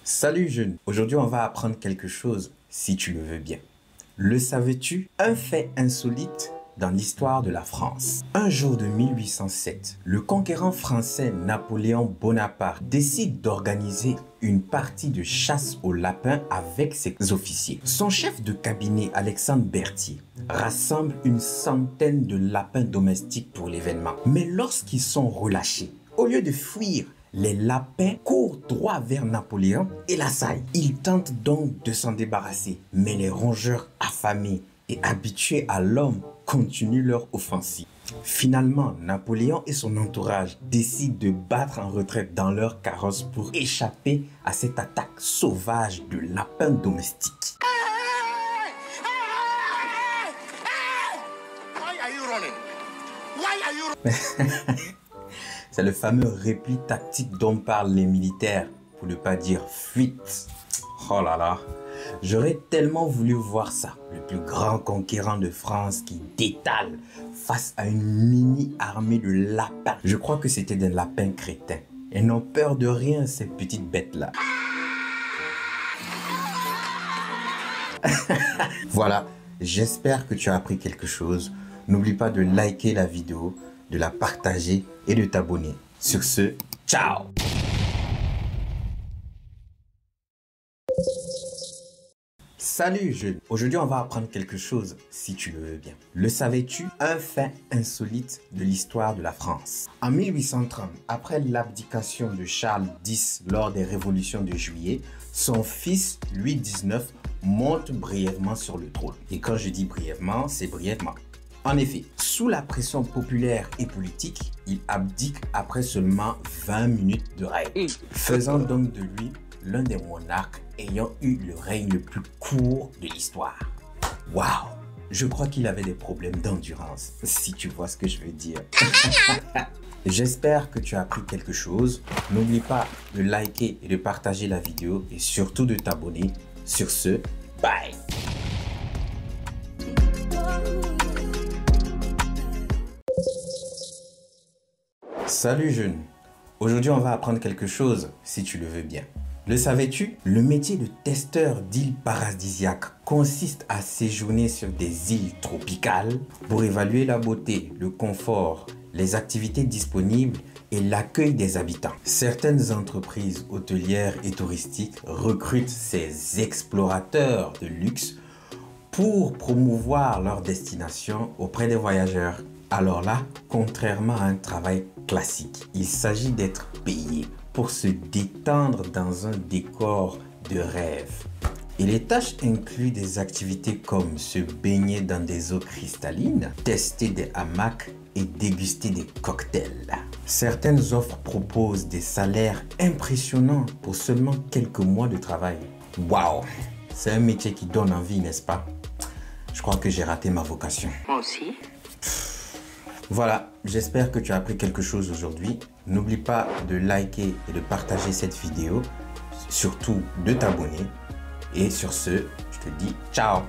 Salut jeune, aujourd'hui on va apprendre quelque chose si tu le veux bien. Le savais-tu? Un fait insolite dans l'histoire de la France. Un jour de 1807, le conquérant français Napoléon Bonaparte décide d'organiser une partie de chasse aux lapins avec ses officiers. Son chef de cabinet Alexandre Berthier rassemble une centaine de lapins domestiques pour l'événement. Mais lorsqu'ils sont relâchés, au lieu de fuir, les lapins courent droit vers Napoléon et l'assaillent. Ils tentent donc de s'en débarrasser, mais les rongeurs affamés et habitués à l'homme continuent leur offensive. Finalement, Napoléon et son entourage décident de battre en retraite dans leur carrosse pour échapper à cette attaque sauvage de lapins domestiques. C'est le fameux repli tactique dont parlent les militaires, pour ne pas dire fuite. Oh là là, j'aurais tellement voulu voir ça, le plus grand conquérant de France qui détale face à une mini-armée de lapins. Je crois que c'était des lapins crétins. Ils n'ont peur de rien, ces petites bêtes-là. Voilà, j'espère que tu as appris quelque chose. N'oublie pas de liker la vidéo, de la partager et de t'abonner. Sur ce, ciao! Salut jeune! Aujourd'hui on va apprendre quelque chose si tu le veux bien. Le savais-tu? Un fait insolite de l'histoire de la France. En 1830, après l'abdication de Charles X lors des révolutions de juillet, son fils Louis XIX monte brièvement sur le trône. Et quand je dis brièvement, c'est brièvement. En effet, sous la pression populaire et politique, il abdique après seulement 20 minutes de règne, faisant donc de lui l'un des monarques ayant eu le règne le plus court de l'histoire. Waouh! Je crois qu'il avait des problèmes d'endurance, si tu vois ce que je veux dire. J'espère que tu as appris quelque chose. N'oublie pas de liker et de partager la vidéo et surtout de t'abonner. Sur ce, bye! Salut jeune, aujourd'hui on va apprendre quelque chose si tu le veux bien. Le savais-tu? Le métier de testeur d'îles paradisiaques consiste à séjourner sur des îles tropicales pour évaluer la beauté, le confort, les activités disponibles et l'accueil des habitants. Certaines entreprises hôtelières et touristiques recrutent ces explorateurs de luxe pour promouvoir leur destination auprès des voyageurs. Alors là, contrairement à un travail classique, il s'agit d'être payé pour se détendre dans un décor de rêve. Et les tâches incluent des activités comme se baigner dans des eaux cristallines, tester des hamacs et déguster des cocktails. Certaines offres proposent des salaires impressionnants pour seulement quelques mois de travail. Waouh! C'est un métier qui donne envie, n'est-ce pas? Je crois que j'ai raté ma vocation. Moi aussi. Voilà, j'espère que tu as appris quelque chose aujourd'hui. N'oublie pas de liker et de partager cette vidéo, surtout de t'abonner. Et sur ce, je te dis ciao!